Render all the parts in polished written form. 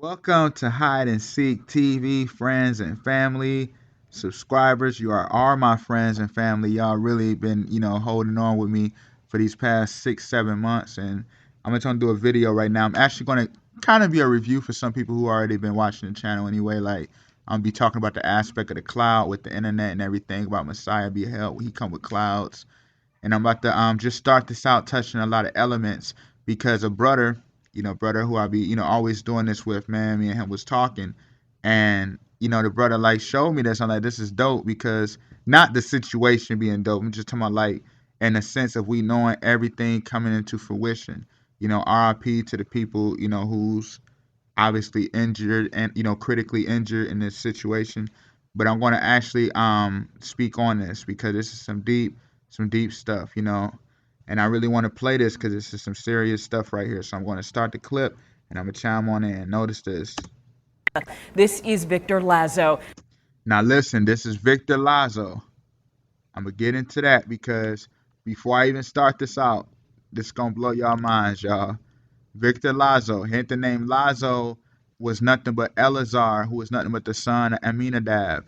Welcome to Hide and Seek TV, friends and family, subscribers. You are my friends and family. Y'all really been, holding on with me for these past 6, 7 months. And I'm just gonna do a video right now. I'm actually gonna kind of be a review for some people who already been watching the channel anyway. Like I'm be talking about the aspect of the cloud with the internet and everything about Messiah be held. He come with clouds. And I'm about to just start this out touching a lot of elements because a brother, brother who I be, always doing this with, man, me and him was talking, and the brother like showed me this. I'm like, this is dope because not the situation being dope. I'm just talking about like in the sense of we knowing everything coming into fruition. RIP to the people, who's obviously injured and critically injured in this situation. But I'm going to actually speak on this because this is some deep stuff, and I really want to play this because this is some serious stuff right here. So I'm going to start the clip and I'm going to chime on in. Notice this. This is Victor Lazo. Now listen, this is Victor Lazo. I'm going to get into that because before I even start this out, this is going to blow y'all minds, y'all. Victor Lazo, hence the name Lazo, was nothing but Eleazar, who was nothing but the son of Aminadab,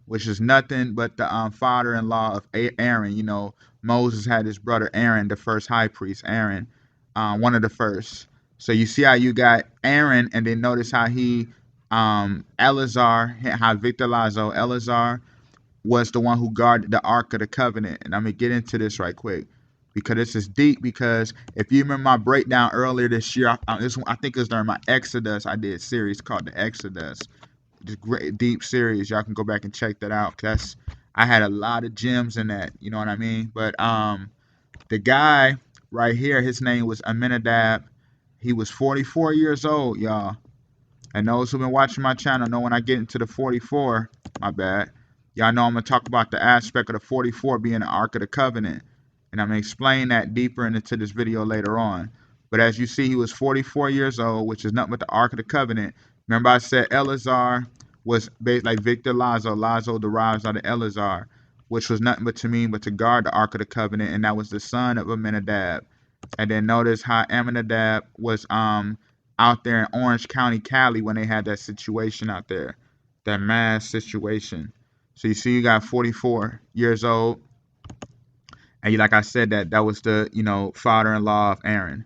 which is nothing but the father-in-law of Aaron. Moses had his brother Aaron, the first high priest, Aaron, one of the first. So you see how you got Aaron, and then notice how he, Eleazar, how Victor Lazo, Eleazar, was the one who guarded the Ark of the Covenant. And I'm going to get into this right quick because this is deep. Because if you remember my breakdown earlier this year, I think it was during my Exodus, I did a series called the Exodus. Just great deep series. Y'all can go back and check that out. That's I had a lot of gems in that. You know what I mean? But the guy right here, his name was Aminadab. He was 44 years old, y'all. And those who've been watching my channel know when I get into the 44, my bad, y'all know I'm going to talk about the aspect of the 44 being the Ark of the Covenant. And I'm going to explain that deeper into this video later on. But as you see, he was 44 years old, which is nothing but the Ark of the Covenant. Remember I said Eleazar was based like Victor Lazo. Lazo derives out of Eleazar, which was nothing but to mean but to guard the Ark of the Covenant. And that was the son of Aminadab. And then notice how Aminadab was out there in Orange County, Cali, when they had that situation out there, that mass situation. So you see, you got 44 years old, and you, like I said, that was the father-in-law of Aaron.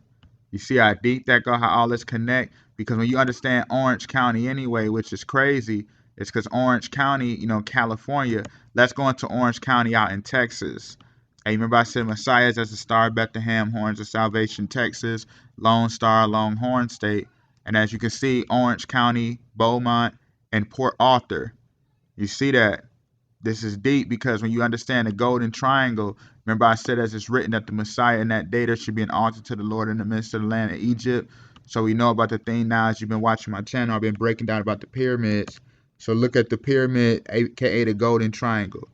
You see how deep that go, how all this connect? Because when you understand Orange County anyway, which is crazy, it's because Orange County, California. Let's go into Orange County out in Texas. Hey, remember I said Messiah's as the Star of Bethlehem, Horns of Salvation, Texas, Lone Star, Longhorn State. And as you can see, Orange County, Beaumont, and Port Arthur. You see that? This is deep because when you understand the Golden Triangle, remember I said as it's written that the Messiah in that day there should be an altar to the Lord in the midst of the land of Egypt. So we know about the thing now as you've been watching my channel. I've been breaking down about the pyramids. So look at the pyramid, aka the Golden Triangle.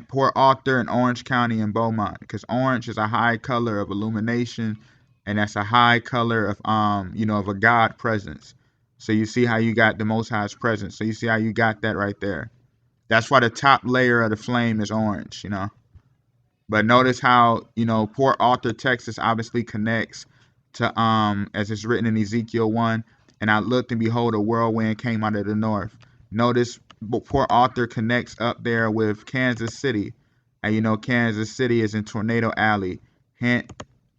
Port Arthur and Orange County and Beaumont, because orange is a high color of illumination, and that's a high color of of a God presence. So you see how you got the Most High's presence. So you see how you got that right there. That's why the top layer of the flame is orange, But notice how, Port Arthur, Texas obviously connects to as it's written in Ezekiel 1, and I looked and behold a whirlwind came out of the north. Notice Port Arthur connects up there with Kansas City. And Kansas City is in Tornado Alley. Hint,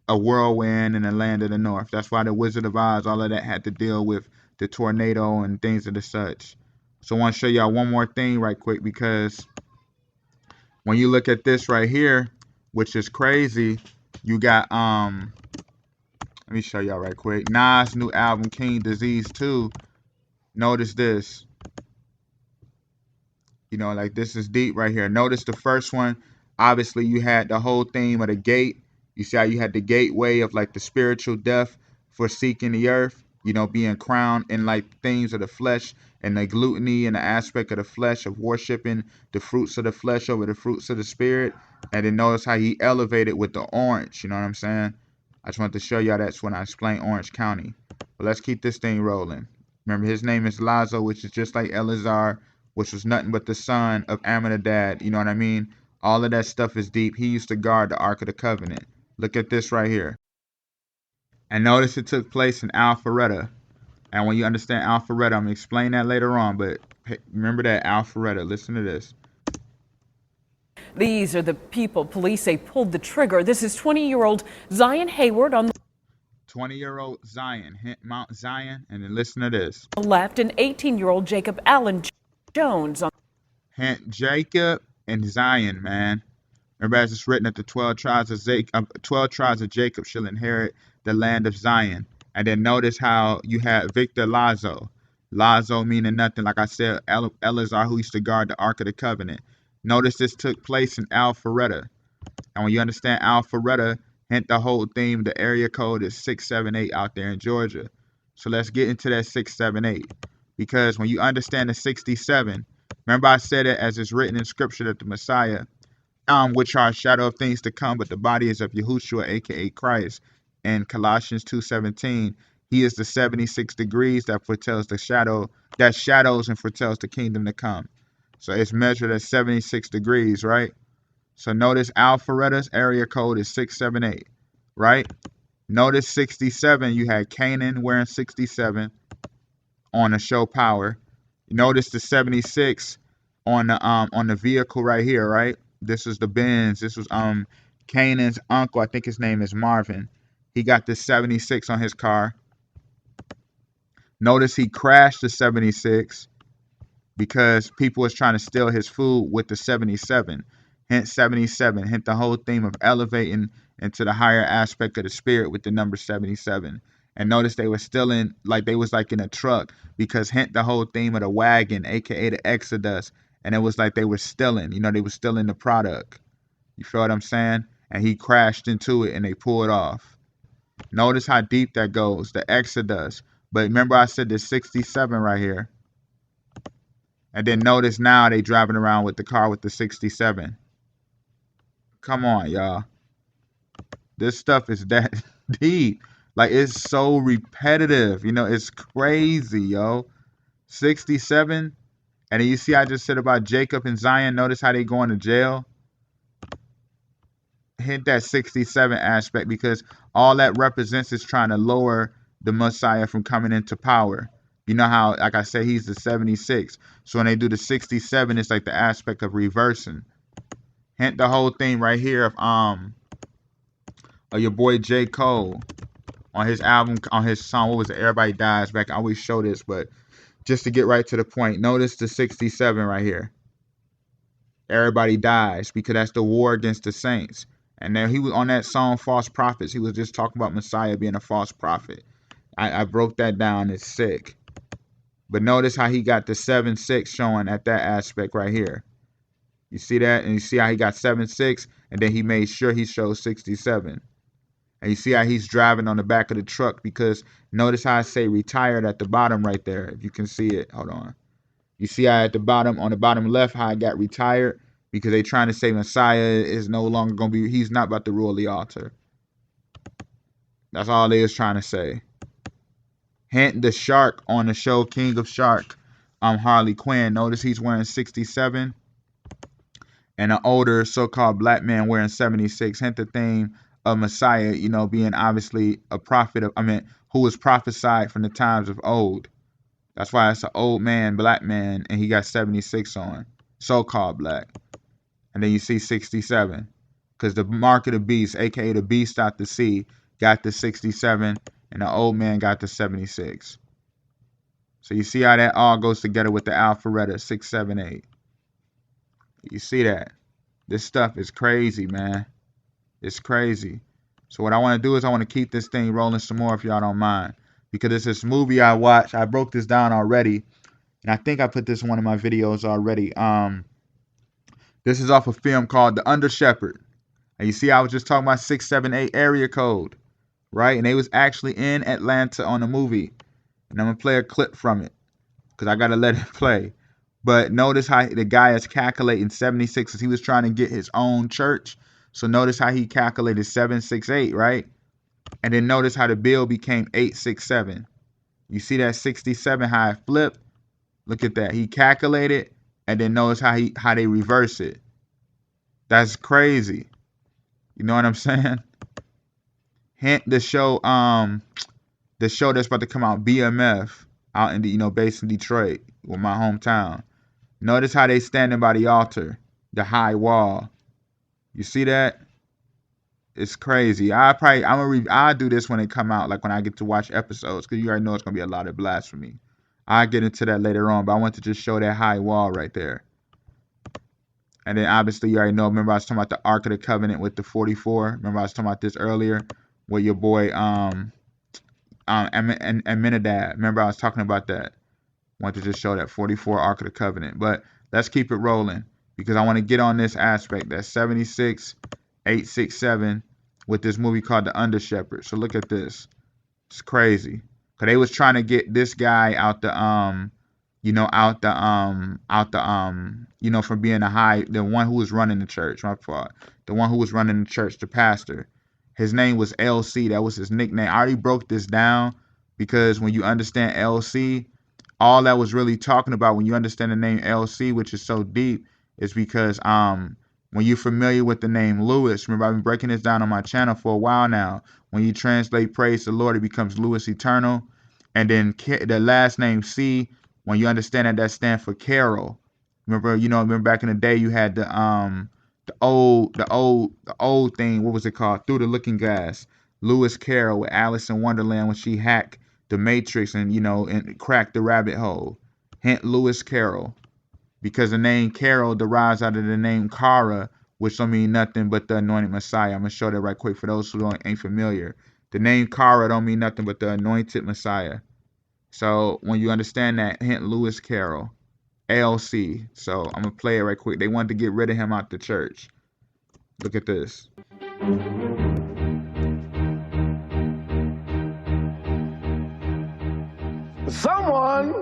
a whirlwind in the land of the north. That's why the Wizard of Oz, all of that had to deal with the tornado and things of the such. So I want to show y'all one more thing right quick, because when you look at this right here, which is crazy, you got let me show y'all right quick. Nas' new album King Disease 2. Notice this. Like this is deep right here. Notice the first one. Obviously, you had the whole theme of the gate. You see how you had the gateway of like the spiritual death for seeking the earth, being crowned in like things of the flesh and the gluttony and the aspect of the flesh of worshiping the fruits of the flesh over the fruits of the spirit. And then notice how he elevated with the orange. You know what I'm saying? I just wanted to show y'all that's when I explained Orange County. But let's keep this thing rolling. Remember, his name is Lazo, which is just like Eleazar, which was nothing but the son of Aminadab. You know what I mean? All of that stuff is deep. He used to guard the Ark of the Covenant. Look at this right here. And notice it took place in Alpharetta. And when you understand Alpharetta, I'm going to explain that later on. But remember that Alpharetta. Listen to this. These are the people police say pulled the trigger. This is 20-year-old Zion Hayward on the 20-year-old Zion, hint Mount Zion, and then listen to this. left and 18-year-old Jacob Allen Jones on Hint Jacob and Zion, man. Remember, as it's written that the 12 tribes of Jacob shall inherit the land of Zion. And then notice how you had Victor Lazo. Lazo meaning nothing. Like I said, Elazar, who used to guard the Ark of the Covenant. Notice this took place in Alpharetta. And when you understand Alpharetta, hint the whole theme, the area code is 678 out there in Georgia. So let's get into that 678. Because when you understand the 67, remember I said it as it's written in scripture that the Messiah, which are a shadow of things to come, but the body is of Yahushua, aka Christ. In Colossians 2:17, he is the 76 degrees that foretells the shadow, that shadows and foretells the kingdom to come. So it's measured at 76 degrees, right? So notice Alpharetta's area code is 678, right? Notice 67, you had Canaan wearing 67 on the show power. Notice the 76 on the vehicle right here, right? This is the Benz. This was Canaan's uncle. I think his name is Marvin. He got the 76 on his car. Notice he crashed the 76 because people was trying to steal his food with the 77. Hint 77. Hint the whole theme of elevating into the higher aspect of the spirit with the number 77. And notice they were still in, like they was like in a truck, because hint the whole theme of the wagon, aka the Exodus. And it was like they were stealing, they were stealing the product. You feel what I'm saying? And he crashed into it and they pulled off. Notice how deep that goes, the Exodus. But remember I said there's 67 right here. And then notice now they driving around with the car with the 67. Come on, y'all. This stuff is that deep. Like, it's so repetitive. It's crazy, yo. 67. And then you see I just said about Jacob and Zion. Notice how they going to jail. Hit that 67 aspect, because all that represents is trying to lower the Messiah from coming into power. You know how, like I said, he's the 76. So when they do the 67, it's like the aspect of reversing. Hint the whole thing right here of your boy J. Cole on his album, on his song, what was it? Everybody Dies Back. I always show this, but just to get right to the point, notice the 67 right here. Everybody dies, because that's the war against the saints. And then he was on that song, False Prophets. He was just talking about Messiah being a false prophet. I broke that down. It's sick. But notice how he got the 7-6 showing at that aspect right here. You see that? And you see how he got 7-6, and then he made sure he showed 67. And you see how he's driving on the back of the truck, because notice how I say retired at the bottom right there. If you can see it. Hold on. You see how at the bottom, on the bottom left, how I got retired? Because they trying to say Messiah is no longer going to be, he's not about to rule the altar. That's all they is trying to say. Hint the shark on the show King of Shark, Harley Quinn. Notice he's wearing 67. And an older so-called black man wearing 76. Hint the theme of Messiah, being obviously a prophet who was prophesied from the times of old. That's why it's an old man, black man, and he got 76 on. So-called black. And then you see 67. Because the mark of the beast, aka the beast out the sea, got the 67, and the old man got the 76. So you see how that all goes together with the Alpharetta 678. You see that? This stuff is crazy, man. It's crazy. So what I want to do is I want to keep this thing rolling some more, if y'all don't mind. Because it's this movie I watched. I broke this down already. And I think I put this in one of my videos already. This is off a film called The Under Shepherd. And you see I was just talking about 678 area code. Right? And they was actually in Atlanta on the movie. And I'm going to play a clip from it, because I got to let it play. But notice how the guy is calculating 76, because he was trying to get his own church. So notice how he calculated 768, right? And then notice how the bill became 867. You see that 67, how it flipped? Look at that. He calculated, and then notice how they reverse it. That's crazy. You know what I'm saying? Hint the show the show that's about to come out, BMF, out in the, based in Detroit, with my hometown. Notice how they standing by the altar, the high wall. You see that? It's crazy. I'll do this when it come out, like when I get to watch episodes, because you already know it's gonna be a lot of blasphemy. I'll get into that later on, but I want to just show that high wall right there. And then obviously you already know, remember I was talking about the Ark of the Covenant with the 44. Remember I was talking about this earlier with your boy Aminadab. Remember I was talking about that. Want to just show that 44 Ark of the Covenant. But let's keep it rolling, because I want to get on this aspect. That's 76867 with this movie called The Under Shepherd. So look at this. It's crazy. Cause they was trying to get this guy out the from being the one who was running the church. My fault. The one who was running the church, the pastor. His name was LC. That was his nickname. I already broke this down, because when you understand LC, all that was really talking about, when you understand the name LC, which is so deep, is because when you're familiar with the name Lewis, remember I've been breaking this down on my channel for a while now. When you translate praise the Lord, it becomes Lewis Eternal. And then the last name C, when you understand that stands for Carol. Remember back in the day you had the old thing, what was it called? Through the Looking Glass. Lewis Carroll with Alice in Wonderland, when she hacked the Matrix and cracked the rabbit hole. Hint Lewis Carroll. Because the name Carol derives out of the name Kara, which don't mean nothing but the anointed Messiah. I'm going to show that right quick for those who ain't familiar. The name Kara don't mean nothing but the anointed Messiah. So when you understand that, hint Lewis Carroll, LC. So I'm going to play it right quick. They wanted to get rid of him out the church. Look at this. Someone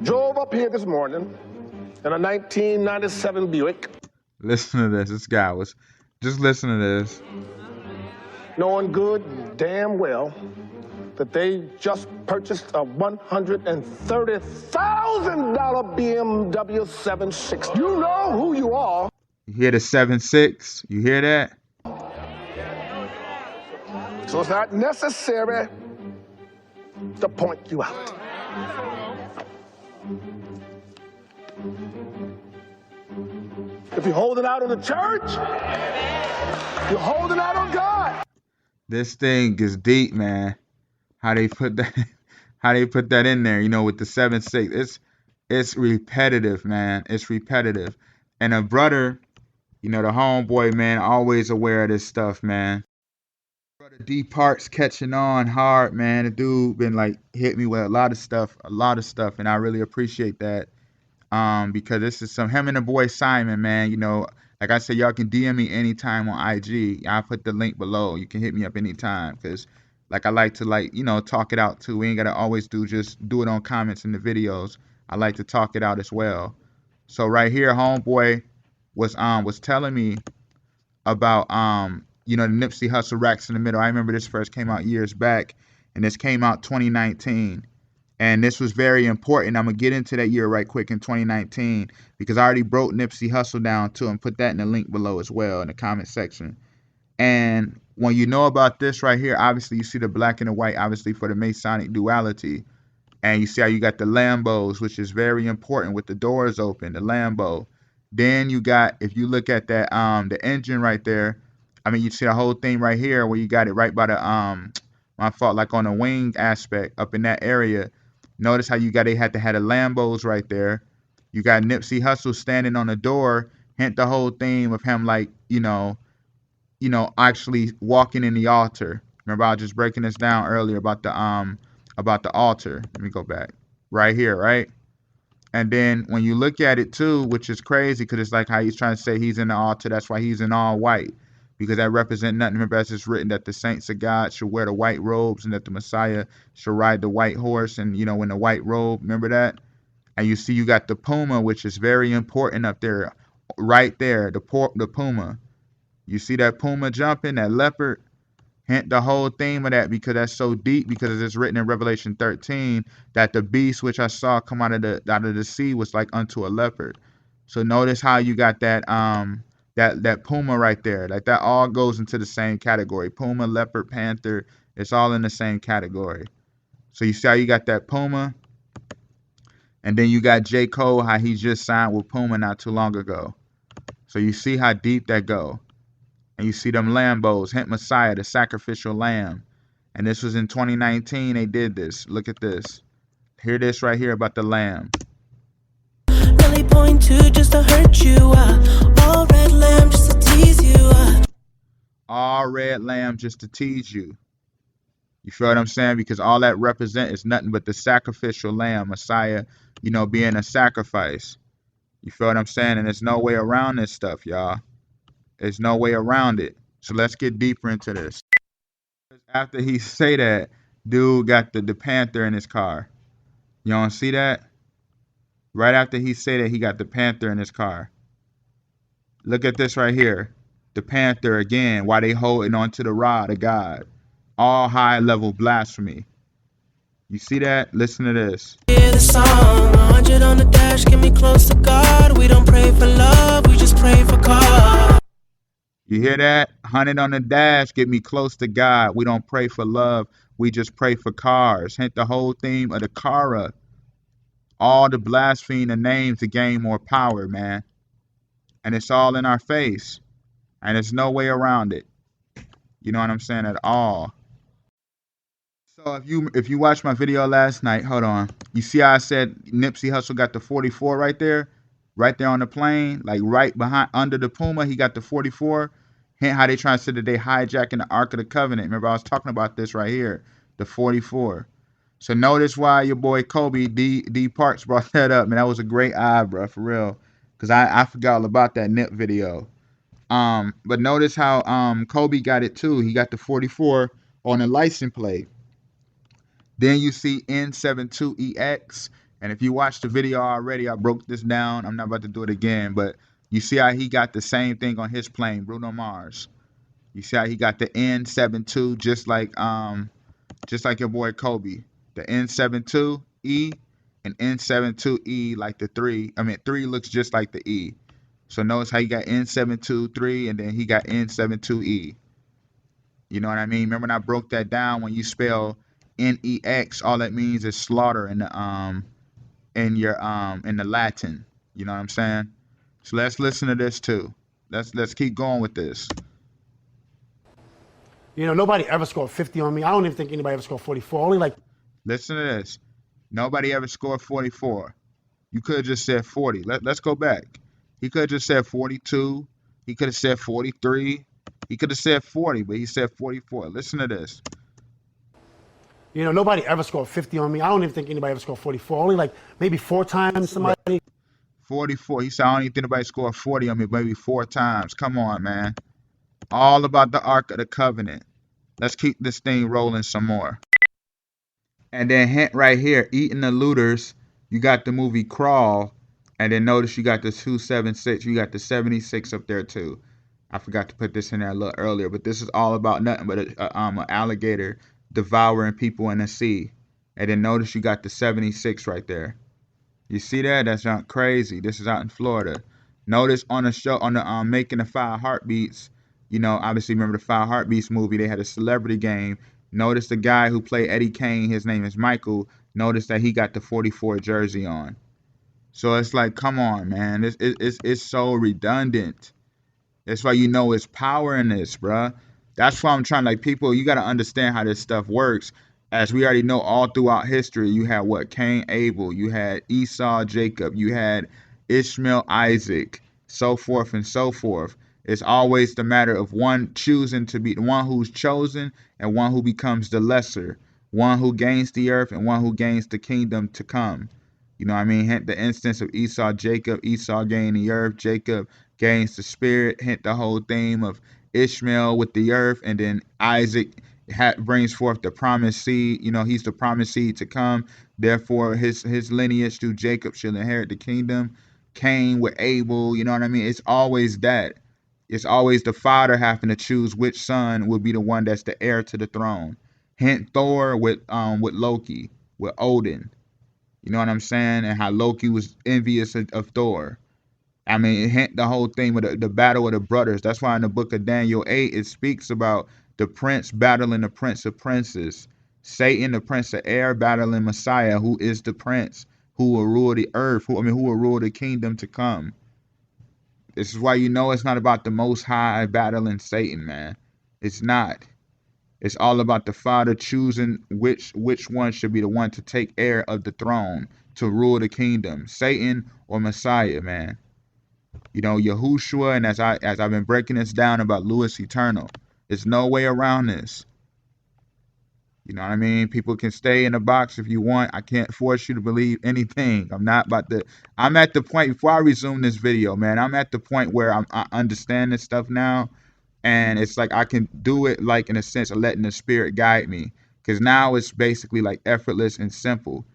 drove up here this morning in a 1997 Buick. Listen to this. This guy was just listen to this. Knowing good and damn well that they just purchased a $130,000 BMW 7.6. You know who you are. You hear the 7.6? You hear that? So it's not necessary to point you out. If you're holding out on the church, you're holding out on God. This thing is deep, man. How they put that in there, with the 7.6. It's repetitive, man. It's repetitive. And a brother, the homeboy, man, always aware of this stuff, man. Brother D Parks catching on hard, man. The dude been hit me with a lot of stuff, and I really appreciate that. Because this is him and the boy Simon, man. Like I said, y'all can DM me anytime on IG. I'll put the link below. You can hit me up anytime, because I like to talk it out too. We ain't gotta always do it on comments in the videos. I like to talk it out as well. So right here, homeboy was telling me about the Nipsey Hustle Racks in the Middle. I remember this first came out years back, and this came out 2019. And this was very important. I'm going to get into that year right quick in 2019, because I already broke Nipsey Hustle down too, and put that in the link below as well in the comment section. And when you know about this right here, obviously you see the black and the white, obviously for the Masonic duality. And you see how you got the Lambos, which is very important with the doors open, the Lambo. Then you got, if you look at that, the engine right there, you see the whole thing right here where you got it right by the, on the wing aspect up in that area. Notice how they had to have the Lambos right there. You got Nipsey Hustle standing on the door, hint the whole theme of him actually walking in the altar. Remember, I was just breaking this down earlier about the altar. Let me go back. Right here, right? And then when you look at it too, which is crazy, because it's like how he's trying to say he's in the altar, that's why he's in all white. Because that represents nothing. Remember, as it's written that the saints of God should wear the white robes, and that the Messiah should ride the white horse and, in the white robe. Remember that? And you see you got the puma, which is very important up there. Right there, the puma. You see that puma jumping, that leopard? Hint the whole theme of that, because that's so deep, because it's written in Revelation 13 that the beast which I saw come out of the sea was like unto a leopard. So notice how you got that that puma right there. That all goes into the same category. Puma, leopard, panther, It's all in the same category. So you see how you got that Puma, and then you got J. Cole, how he just signed with Puma not too long ago. So you see how deep that go. And you see them Lambos, hint Messiah, the sacrificial lamb. And this was in 2019 they did this. Look at this. Hear this right here about the lamb. Really point to just to hurt you. All red lamb just to tease you. All red lamb just to tease you. You feel what I'm saying? Because all that represent is nothing but the sacrificial lamb, Messiah, being a sacrifice. You feel what I'm saying? And there's no way around this stuff, y'all. There's no way around it. So let's get deeper into this. After he say that, dude got the Panther in his car. You don't see that? Right after he say that, he got the Panther in his car. Look at this right here. The Panther again, while they holding onto the rod of God. All high level blasphemy. You see that? Listen to this. Hear the song, 100 on the dash, get me close to God. We don't pray for love, we just pray for God. You hear that? 100 on the dash, get me close to God. We don't pray for love, we just pray for cars. Hint the whole theme of the Kara. All the blaspheme the names to gain more power, man. And it's all in our face. And there's no way around it. You know what I'm saying? At all. So if you watched my video last night, hold on. You see how I said Nipsey Hustle got the 44 right there? Right there on the plane, like right behind under the Puma, he got the 44. Hint how they trying to say that they hijacking the Ark of the Covenant. Remember, I was talking about this right here, the 44. So notice why your boy Kobe D Parks brought that up, man. That was a great eye, bro, for real. Cause I forgot all about that Nip video. But notice how Kobe got it too. He got the 44 on the license plate. Then you see N72EX. And if you watched the video already, I broke this down. I'm not about to do it again, but you see how he got the same thing on his plane, Bruno Mars. You see how he got the N72 just like your boy Kobe. The N72E and N72E like the 3. I mean 3 looks just like the E. So notice how he got N723 and then he got N72E. You know what I mean? Remember when I broke that down, when you spell NEX, all that means is slaughter in the in the Latin. You know what I'm saying? So let's listen to this too. Let's keep going with this. Nobody ever scored 50 on me. I don't even think anybody ever scored 44. Only like. Listen to this. Nobody ever scored 44. You could have just said 40. Let's go back. He could have just said 42. He could have said 43. He could have said 40, but he said 44. Listen to this. Nobody ever scored 50 on me. I don't even think anybody ever scored 44. Only like maybe 4 times somebody. 44. He said, I don't even think anybody scored 40 on me, maybe 4 times. Come on, man. All about the Ark of the Covenant. Let's keep this thing rolling some more. And then hint right here, Eating the Looters, you got the movie Crawl, and then notice you got the 276, you got the 76 up there too. I forgot to put this in there a little earlier, but this is all about nothing but an alligator devouring people in the sea. And then notice you got the 76 right there. You see that? That's not crazy. This is out in Florida. Notice on the show, on the Making the 5 Heartbeats, obviously remember the 5 Heartbeats movie, they had a celebrity game. Notice the guy who played Eddie Kane, his name is Michael. Notice that he got the 44 jersey on. So it's like, come on, man. It's so redundant. That's why it's power in this, bruh. That's why I'm trying, like, people, you got to understand how this stuff works. As we already know, all throughout history, you had Cain, Abel. You had Esau, Jacob. You had Ishmael, Isaac, so forth and so forth. It's always the matter of one choosing to be the one who's chosen and one who becomes the lesser, one who gains the earth and one who gains the kingdom to come. You know what I mean? Hint the instance of Esau, Jacob. Esau gained the earth. Jacob gains the spirit. Hint the whole theme of Ishmael with the earth. And then Isaac brings forth the promised seed. He's the promised seed to come. Therefore, his lineage through Jacob shall inherit the kingdom. Cain with Abel. You know what I mean? It's always that. It's always the father having to choose which son will be the one that's the heir to the throne. Hint Thor with Loki, with Odin. You know what I'm saying? And how Loki was envious of Thor. I mean, hint the whole thing with the battle of the brothers. That's why in the book of Daniel 8, it speaks about the prince battling the prince of princes. Satan, the prince of air, battling Messiah, who is the prince, who will rule the earth, who will rule the kingdom to come. This is why you know it's not about the Most High battling Satan, man. It's not. It's all about the Father choosing which one should be the one to take heir of the throne, to rule the kingdom, Satan or Messiah, man. You know, Yahushua, and as I've been breaking this down about Louis Eternal, there's no way around this. You know what I mean? People can stay in the box if you want. I can't force you to believe anything. I'm at the point, before I resume this video, man, I'm at the point where I understand this stuff now. And it's like I can do it like in a sense of letting the spirit guide me. Because now it's basically like effortless and simple.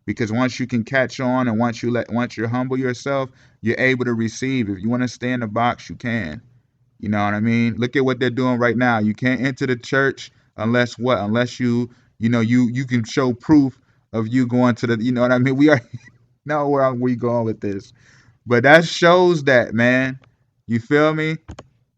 Because once you can catch on and once you humble yourself, you're able to receive. If you want to stay in the box, you can. You know what I mean? Look at what they're doing right now. You can't enter the church unless what? Unless you can show proof of you going to the, you know what I mean? We already know where we going with this. But that shows that, man. You feel me?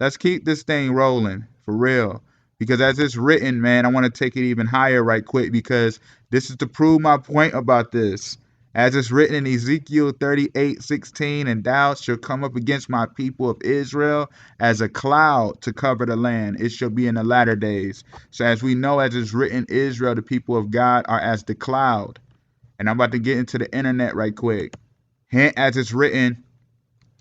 Let's keep this thing rolling, for real. Because as it's written, man, I want to take it even higher right quick, because this is to prove my point about this. As it's written in Ezekiel 38:16, and thou shalt come up against my people of Israel as a cloud to cover the land. It shall be in the latter days. So as we know, as it's written, Israel, the people of God, are as the cloud. And I'm about to get into the internet right quick. As it's written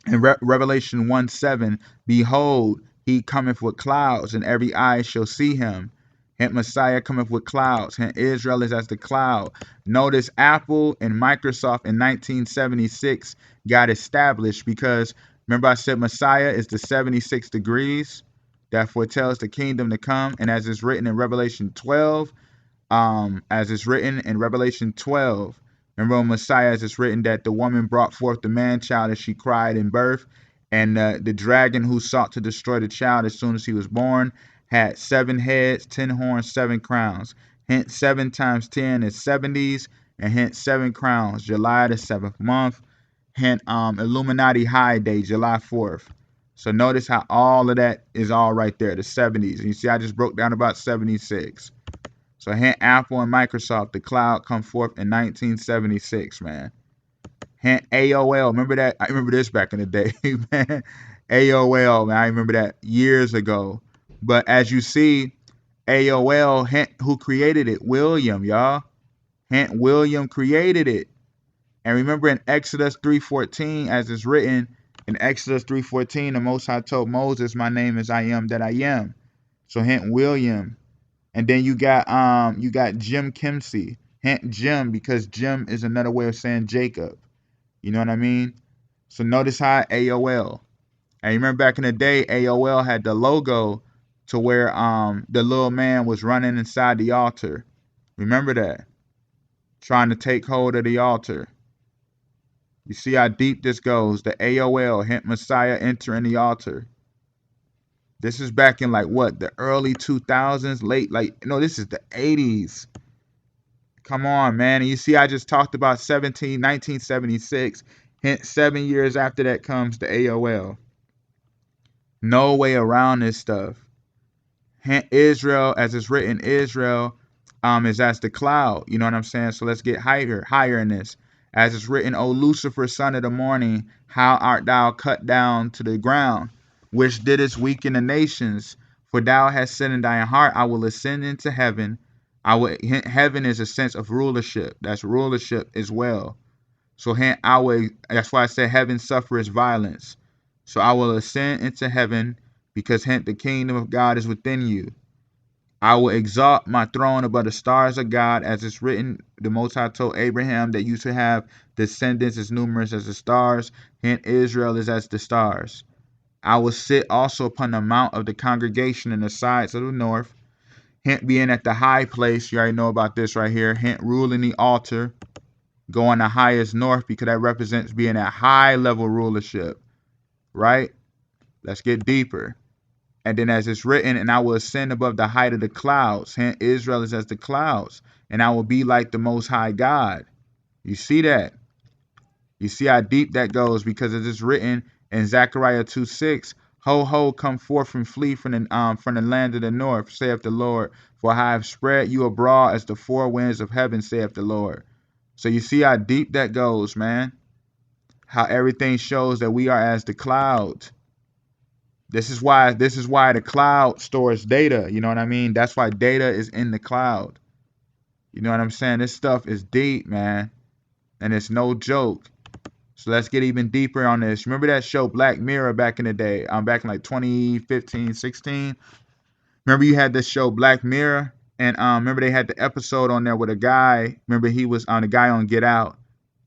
in Revelation 1:7, behold, he cometh with clouds, and every eye shall see him. Hence Messiah cometh with clouds. Hence Israel is as the cloud. Notice Apple and Microsoft in 1976 got established because, remember I said Messiah is the 76 degrees that foretells the kingdom to come. And as it's written in Revelation 12, remember when Messiah, as it's written that the woman brought forth the man child as she cried in birth, and the dragon who sought to destroy the child as soon as he was born had 7 heads, 10 horns, 7 crowns. Hence 7 times 10 is 70s, and hence 7 crowns. July the 7th month. Hence Illuminati High Day, July 4th. So notice how all of that is all right there, the 70s. And you see I just broke down about 76. So hence Apple and Microsoft, the cloud come forth in 1976, man. Hence AOL, remember that? I remember this back in the day, man. AOL, man, I remember that years ago. But as you see, AOL, who created it? William, y'all. William created it. And remember in Exodus 3:14, as it's written in Exodus 3:14, the Most High told Moses, my name is I am that I am. So William. And then you got Jim Kimsey. Jim, because Jim is another way of saying Jacob. You know what I mean? So notice how AOL. And you remember back in the day, AOL had the logo to where the little man was running inside the altar. Remember that? Trying to take hold of the altar. You see how deep this goes. The AOL, hint Messiah entering the altar. This is back in like what? The early 2000s, this is the 80s. Come on, man. And you see I just talked about 1976. Hence 7 years after that comes the AOL. No way around this stuff. Israel, as it's written, Israel is as the cloud. You know what I'm saying? So let's get higher in this. As it's written, O Lucifer, son of the morning, how art thou cut down to the ground, which didst weaken the nations? For thou hast said in thine heart, I will ascend into heaven. Heaven is a sense of rulership. That's rulership as well. So that's why I said heaven suffers violence. So I will ascend into heaven, because the kingdom of God is within you. I will exalt my throne above the stars of God, as it's written, the Most High told Abraham that you should have descendants as numerous as the stars. Hence Israel is as the stars. I will sit also upon the mount of the congregation in the sides of the north. Hence being at the high place, you already know about this right here. Hence ruling the altar, going the highest north, because that represents being at high level rulership. Right? Let's get deeper. And then as it's written, and I will ascend above the height of the clouds. Hence Israel is as the clouds. And I will be like the Most High God. You see that? You see how deep that goes, because it is written in Zechariah 2:6, Ho, ho, come forth and flee from the land of the north, saith the Lord. For I have spread you abroad as the four winds of heaven, saith the Lord. So you see how deep that goes, man. How everything shows that we are as the clouds. This is why the cloud stores data. You know what I mean? That's why data is in the cloud. You know what I'm saying? This stuff is deep, man. And it's no joke. So let's get even deeper on this. Remember that show Black Mirror back in the day? Back in like 2015, 16. Remember you had this show Black Mirror? And remember they had the episode on there with a guy. Remember he was on the guy on Get Out.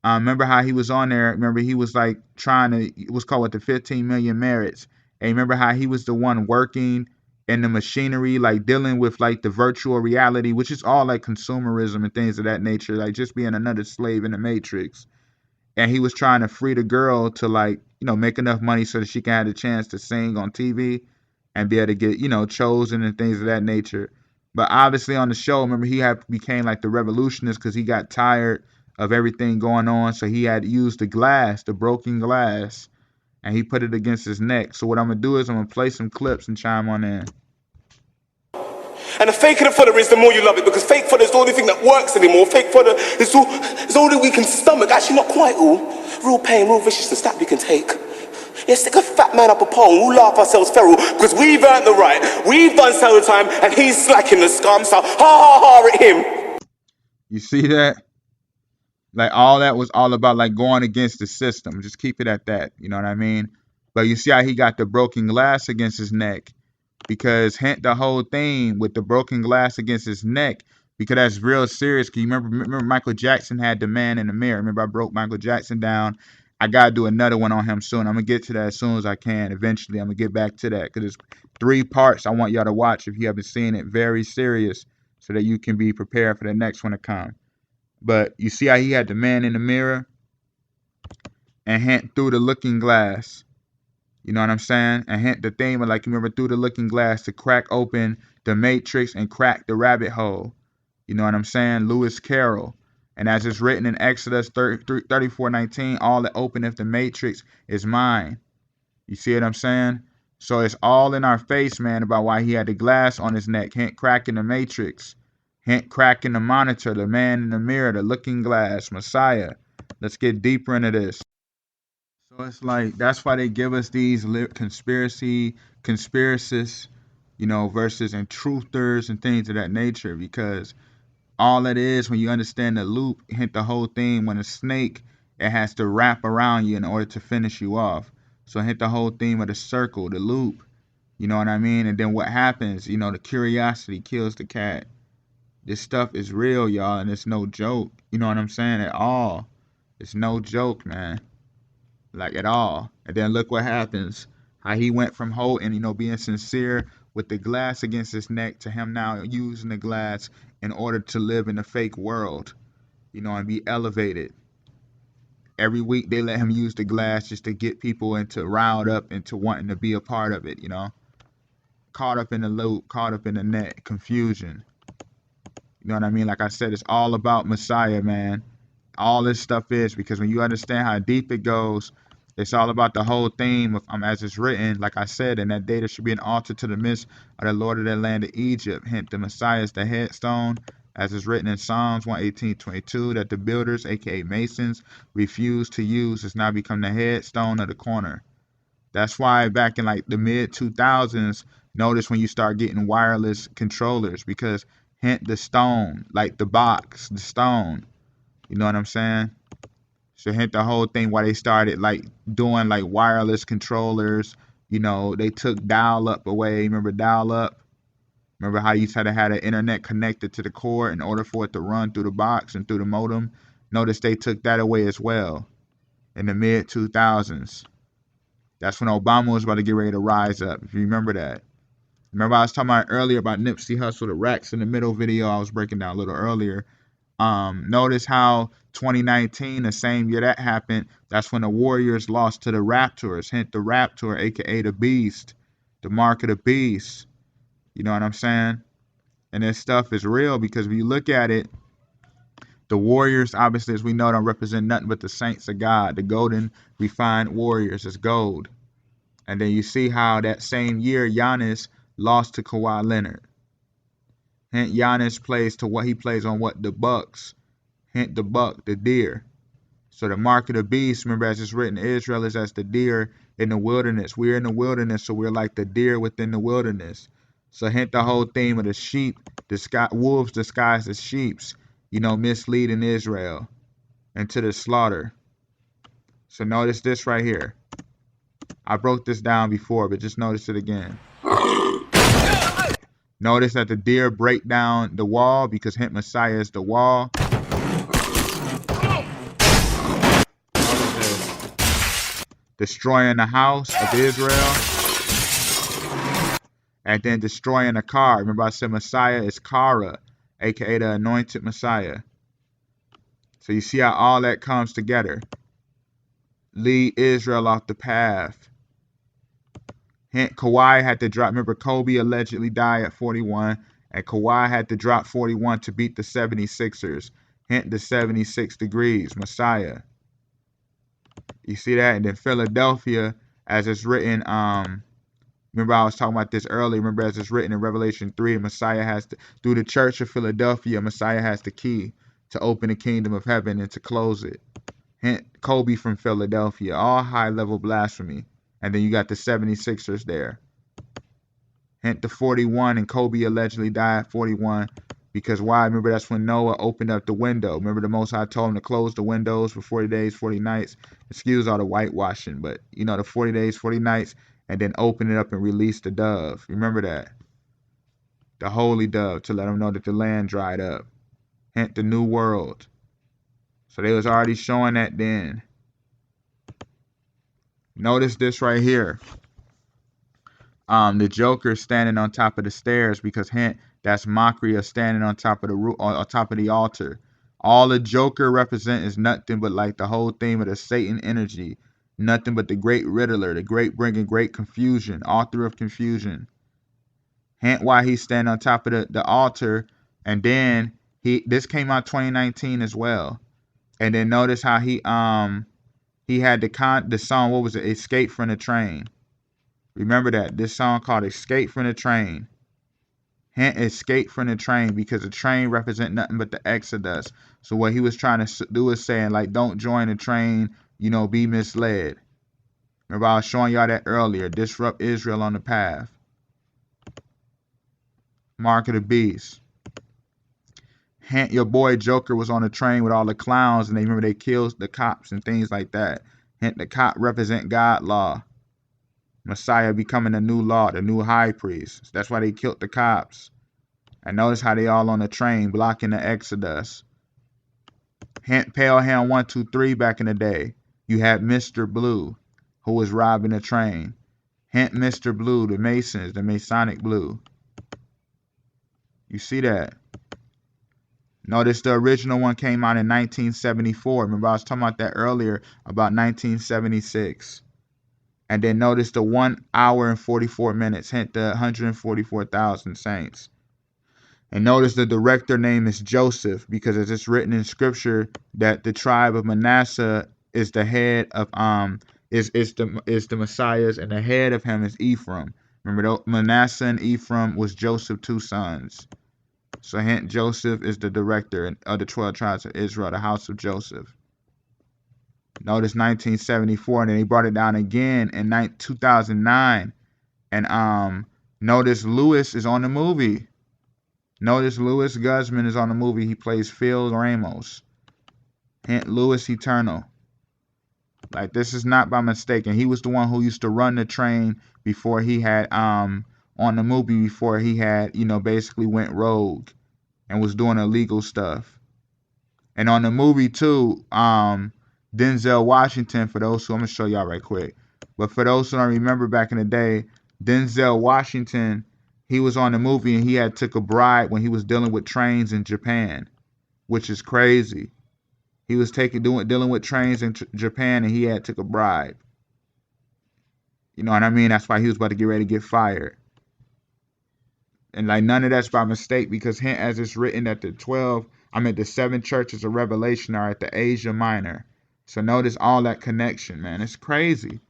Remember how he was on there? Remember he was like it was called the 15 million merits. And remember how he was the one working in the machinery, like dealing with like the virtual reality, which is all like consumerism and things of that nature, like just being another slave in the matrix. And he was trying to free the girl to like, make enough money so that she can have a chance to sing on TV and be able to get, chosen and things of that nature. But obviously on the show, remember he became like the revolutionist because he got tired of everything going on. So he had used the broken glass, and he put it against his neck. So what I'm going to do is I'm going to play some clips and chime on in. And the faker the fodder is, the more you love it, because fake fodder is the only thing that works anymore. Fake fodder is all that we can stomach. Actually, not quite all. Real pain, real viciousness, that we can take. Yeah, stick a fat man up a pole, we'll laugh ourselves feral, because we've earned the right. We've done so time, and he's slacking the scum, so ha ha ha at him. You see that? Like all that was all about like going against the system. Just keep it at that. You know what I mean? But you see how he got the broken glass against his neck. Because the whole thing with the broken glass against his neck, because that's real serious. Cause you remember Michael Jackson had the man in the mirror. Remember I broke Michael Jackson down. I gotta do another one on him soon. I'm gonna get to that as soon as I can. Eventually, I'm gonna get back to that because there's 3 parts I want y'all to watch if you haven't seen it. Very serious, so that you can be prepared for the next one to come. But you see how he had the man in the mirror and hint through the looking glass. You know what I'm saying? And hint the thing, like you remember through the looking glass to crack open the matrix and crack the rabbit hole. You know what I'm saying? Lewis Carroll. And as it's written in Exodus 34:19, all that openeth the matrix is mine. You see what I'm saying? So it's all in our face, man, about why he had the glass on his neck. Hint cracking the matrix. Hint cracking the monitor, the man in the mirror, the looking glass, Messiah. Let's get deeper into this. So it's like, that's why they give us these conspiracists, versus and truthers and things of that nature, because all it is, when you understand the loop, hint the whole thing, when a snake, it has to wrap around you in order to finish you off. So hint the whole theme of the circle, the loop, you know what I mean? And then what happens, the curiosity kills the cat. This stuff is real, y'all, and it's no joke. You know what I'm saying? At all. It's no joke, man. Like, at all. And then look what happens. How he went from holding, being sincere with the glass against his neck to him now using the glass in order to live in a fake world, and be elevated. Every week they let him use the glass just to get people riled up into wanting to be a part of it, Caught up in the loop, caught up in the net, confusion. You know what I mean? Like I said, it's all about Messiah, man. All this stuff is, because when you understand how deep it goes, it's all about the whole theme of, as it's written, like I said, and that day there should be an altar to the midst of the Lord of the land of Egypt. Hint, the Messiah is the headstone, as is written in Psalms 118:22, that the builders, aka Masons, refuse to use, has now become the headstone of the corner. That's why back in like the mid 2000s, notice when you start getting wireless controllers, because hint the stone, like the box, the stone. You know what I'm saying? So hint the whole thing why they started like doing like wireless controllers. They took dial-up away. Remember dial-up? Remember how you had to have the internet connected to the cord in order for it to run through the box and through the modem? Notice they took that away as well in the mid 2000s. That's when Obama was about to get ready to rise up, if you remember that. Remember I was talking about earlier about Nipsey Hustle, the Racks in the Middle video I was breaking down a little earlier. Notice how 2019, the same year that happened, that's when the Warriors lost to the Raptors. Hint the Raptor, aka the Beast, the mark of the beast. You know what I'm saying? And this stuff is real, because if you look at it, the Warriors, obviously, as we know, don't represent nothing but the saints of God. The golden refined warriors is gold. And then you see how that same year Giannis lost to Kawhi Leonard. Hint Giannis plays to what he plays on what? The Bucks. Hint the buck, the deer. So the mark of the beast, remember as it's written, Israel is as the deer in the wilderness. We're in the wilderness, so we're like the deer within the wilderness. So hint the whole theme of the sheep, wolves disguised as sheeps, misleading Israel into the slaughter. So notice this right here. I broke this down before, but just notice it again. Notice that the deer break down the wall because hint Messiah is the wall. Destroying the house of Israel, and then destroying the car. Remember I said Messiah is Kara, aka the anointed Messiah. So you see how all that comes together. Lead Israel off the path. Hint Kawhi had to drop. Remember Kobe allegedly died at 41, and Kawhi had to drop 41 to beat the 76ers. Hint the 76 degrees, Messiah. You see that? And then Philadelphia, as it's written, remember I was talking about this earlier. Remember as it's written in Revelation 3, Messiah has to, through the church of Philadelphia, Messiah has the key to open the kingdom of heaven and to close it. Hint Kobe from Philadelphia, all high-level blasphemy. And then you got the 76ers there. Hint the 41, and Kobe allegedly died at 41. Because why? Remember that's when Noah opened up the window. Remember the Most High told him to close the windows for 40 days, 40 nights. Excuse all the whitewashing, but the 40 days, 40 nights, and then open it up and release the dove. Remember that? The holy dove, to let them know that the land dried up. Hint the new world. So they was already showing that then. Notice this right here. The Joker standing on top of the stairs, because hint that's mockery of standing on top of the altar. All the Joker represent is nothing but like the whole theme of the Satan energy. Nothing but the great riddler, the great bringing great confusion, author of confusion. Hint why he's standing on top of the altar. And then this came out 2019 as well. And then notice how he had the song, what was it? Escape from the Train. Remember that. This song called Escape from the Train. Hint Escape from the Train, because the train represent nothing but the Exodus. So what he was trying to do is saying, like, don't join the train, be misled. Remember I was showing y'all that earlier. Disrupt Israel on the path. Mark of the beast. Hint your boy Joker was on the train with all the clowns, and they killed the cops and things like that. Hint the cop represent God law. Messiah becoming the new law, the new high priest. That's why they killed the cops. And notice how they all on the train blocking the Exodus. Hint Pale Ham 123 back in the day. You had Mr. Blue, who was robbing the train. Hint Mr. Blue, the Masons, the Masonic Blue. You see that? Notice the original one came out in 1974. Remember I was talking about that earlier, about 1976. And then notice the 1 hour and 44 minutes. Hint the 144,000 saints. And notice the director name is Joseph, because it's written in scripture that the tribe of Manasseh is the head of is the Messiah's, and the head of him is Ephraim. Remember, Manasseh and Ephraim was Joseph's two sons. So hint Joseph is the director of the 12 tribes of Israel, the house of Joseph. Notice 1974, and then he brought it down again in 2009. And notice Lewis is on the movie. Notice Lewis Guzman is on the movie. He plays Phil Ramos. Hint Lewis Eternal. Like, this is not by mistake. And he was the one who used to run the train before he had on the movie, before he had, basically went rogue and was doing illegal stuff. And on the movie too, Denzel Washington, for those who, I'm going to show y'all right quick. But for those who don't remember back in the day, Denzel Washington, he was on the movie and he had took a bribe when he was dealing with trains in Japan, which is crazy. He was dealing with trains in Japan, and he had took a bribe. You know what I mean? That's why he was about to get ready to get fired. And like, none of that's by mistake, because hint as it's written that the 7 churches of Revelation are at the Asia Minor. So notice all that connection, man. It's crazy.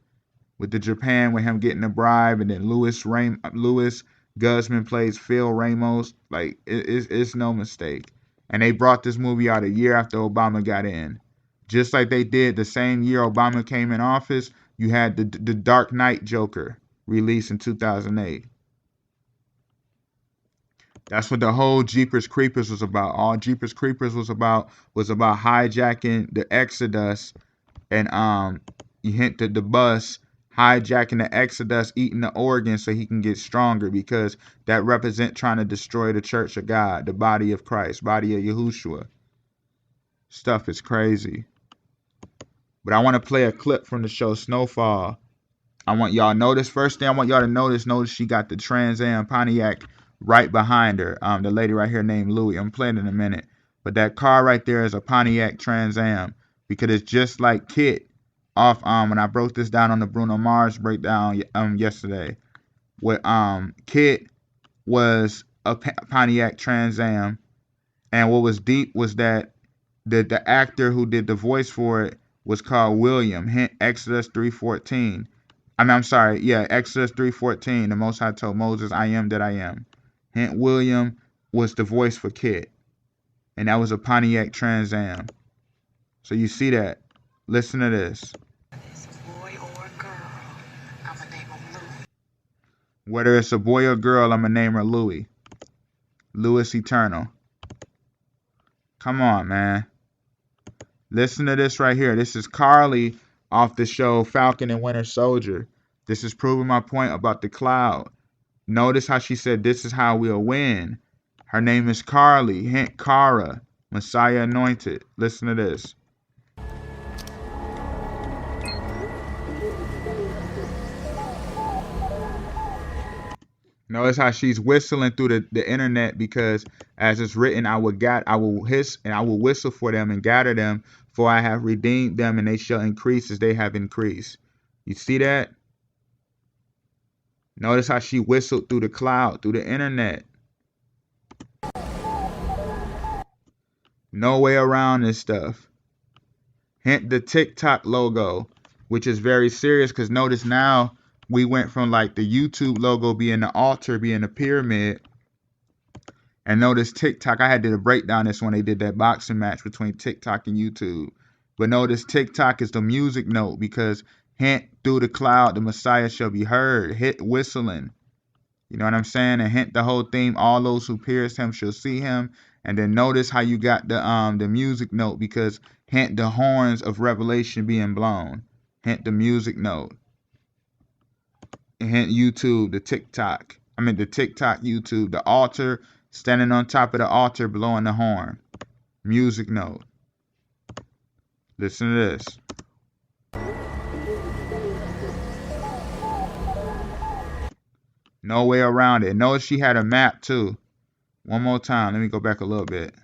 with the Japan with him getting a bribe, and then Louis Guzman plays Phil Ramos. Like it's no mistake. And they brought this movie out a year after Obama got in. Just like they did the same year Obama came in office, you had the Dark Knight Joker released in 2008. That's what the whole Jeepers Creepers was about. All Jeepers Creepers was about hijacking the Exodus, and you hit the bus, hijacking the Exodus, eating the organs so he can get stronger, because that represent trying to destroy the church of God, the body of Christ, body of Yahushua. Stuff is crazy. But I want to play a clip from the show Snowfall. I want y'all to notice, first thing I want y'all to notice she got the Trans Am Pontiac right behind her. The lady right here named Louie. I'm playing in a minute. But that car right there is a Pontiac Trans Am, because it's just like Kit off when I broke this down on the Bruno Mars breakdown yesterday. With Kit was a Pontiac Trans Am, and what was deep was that the actor who did the voice for it was called William. Hint Exodus 3:14. Exodus 3:14. The Most High told Moses, "I am that I am." Hint William was the voice for Kit, and that was a Pontiac Trans Am. So you see that. Listen to this. Whether it's a boy or girl, I'ma name her Louie. Louis Eternal. Come on, man. Listen to this right here. This is Carly off the show Falcon and Winter Soldier. This is proving my point about the cloud. Notice how she said, "This is how we'll win." Her name is Carly. Hint Kara. Messiah anointed. Listen to this. Notice how she's whistling through the internet, because as it's written, I will hiss and I will whistle for them and gather them, for I have redeemed them, and they shall increase as they have increased. You see that? Notice how she whistled through the cloud, through the internet. No way around this stuff. Hint the TikTok logo, which is very serious, because notice now we went from like the YouTube logo being the altar, being the pyramid. And notice TikTok, I had to break down this when they did that boxing match between TikTok and YouTube. But notice TikTok is the music note, because hint through the cloud, the Messiah shall be heard. Hit whistling. You know what I'm saying? And hint the whole theme, all those who pierced him shall see him. And then notice how you got the music note, because hint the horns of Revelation being blown. Hint the music note. And hint YouTube, the TikTok YouTube, the altar, standing on top of the altar blowing the horn. Music note. Listen to this. No way around it. Notice she had a map too. One more time. Let me go back a little bit.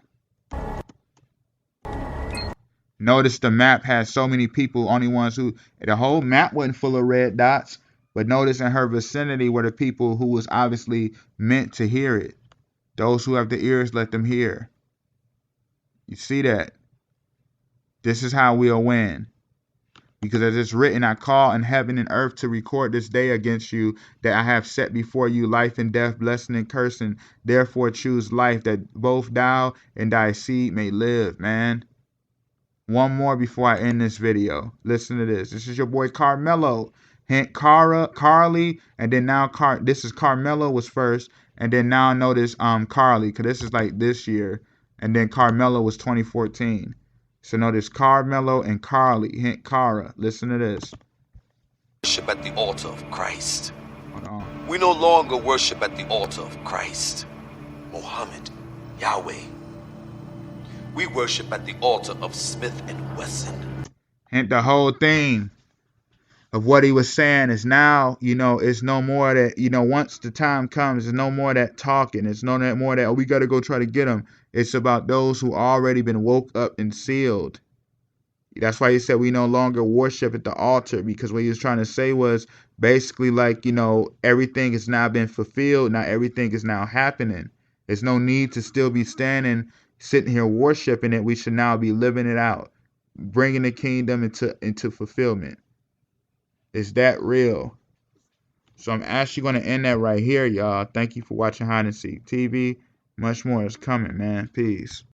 Notice the map has so many people, only ones who, the whole map wasn't full of red dots, but notice in her vicinity were the people who was obviously meant to hear it. Those who have the ears, let them hear. You see that? This is how we'll win. Because as it's written, I call in heaven and earth to record this day against you, that I have set before you life and death, blessing and cursing. Therefore choose life, that both thou and thy seed may live, man. One more before I end this video. Listen to this. This is your boy Carmelo. Hint Carly, and then now this is Carmelo was first, and then now notice Carly, because this is like this year, and then Carmelo was 2014. So notice Carmelo and Carly. Hint Cara. Listen to this. Worship at the altar of Christ. Hold on. We no longer worship at the altar of Christ, Muhammad, Yahweh. We worship at the altar of Smith and Wesson. Hint the whole thing of what he was saying is now, it's no more that, once the time comes, there's no more that talking. It's no more that, we got to go try to get them. It's about those who already been woke up and sealed. That's why he said we no longer worship at the altar, because what he was trying to say was basically like, everything has now been fulfilled. Now everything is now happening. There's no need to still be standing, sitting here worshiping it. We should now be living it out, bringing the kingdom into fulfillment. It's that real. So I'm actually going to end that right here, y'all. Thank you for watching Hide and Seek TV. Much more is coming, man. Peace.